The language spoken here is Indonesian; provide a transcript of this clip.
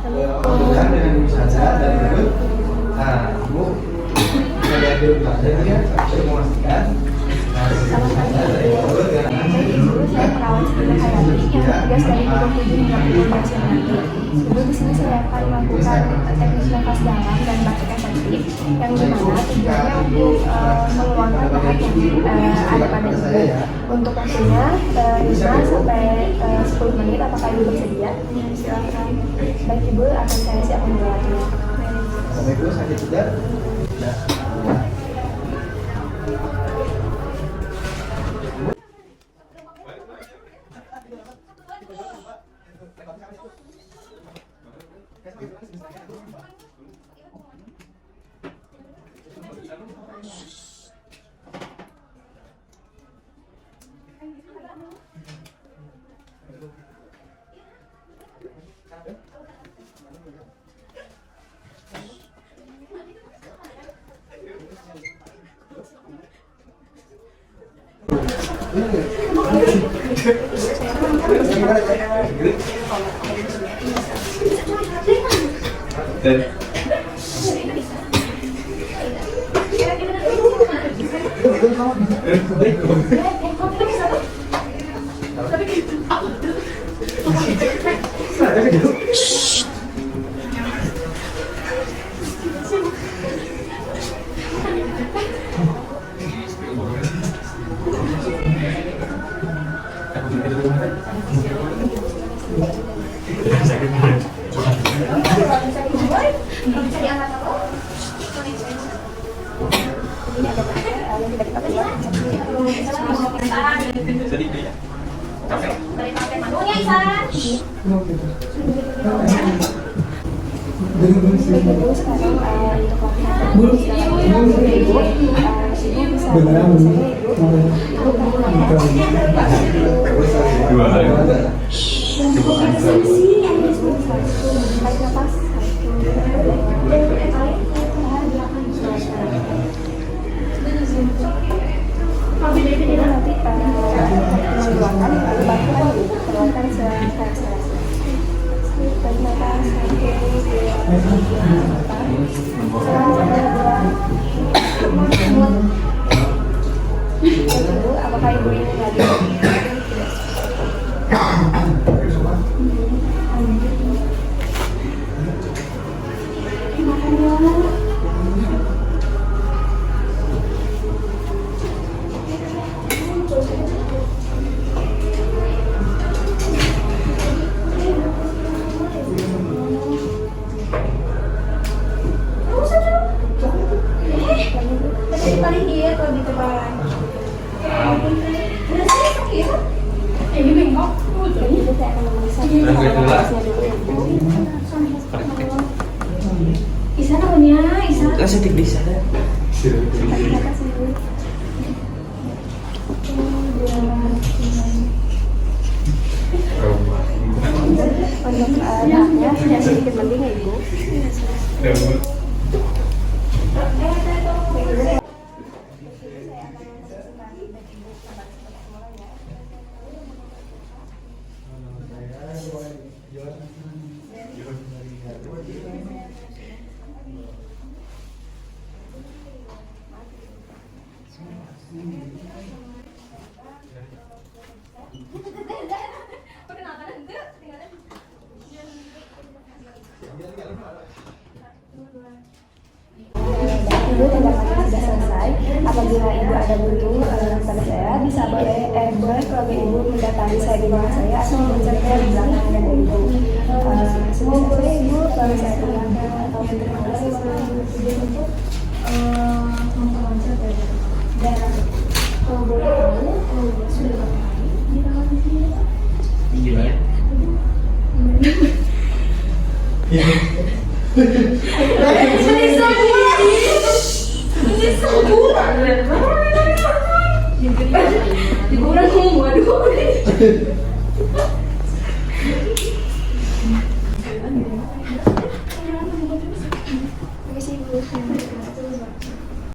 Kemudian dengan ibu saja dan berikut. Nah, ibu kita lihat dulu saja ya, saya memastikan. Ibu saya perawat Siti Hayati yang bertugas dari 27 hingga 12 Januari. Ibu di sini saya akan melakukan teknik nafas dalam dan batuk efektif yang dimana tujuannya untuk mengeluarkan bahan yang ada pada ibu. Untuk waktunya 5 sampai 10 menit. Apakah ibu bersedia? Silakan. Baik ibu, akan saya siap membuatnya. Baik ibu, sakit tidak? Tidak. Apakah ibu ini lagi? Isa namanya, Isa. Setik di sana. Untuk anaknya sudah sedikit mending ya ibu. Ibu tindakannya sudah selesai. Apabila ibu ada butuh pada saya, bisa boleh keluarga ibu mendatangi saya di rumah saya atau mencari saya di belakang ada ibu. Sebisa saya ibu selalu saya tanyakan atau terima kasih untuk memperlancar dan kalau boleh tahu sudah berapa hari dirawat di sini? Gila ya? Di bulan waduh.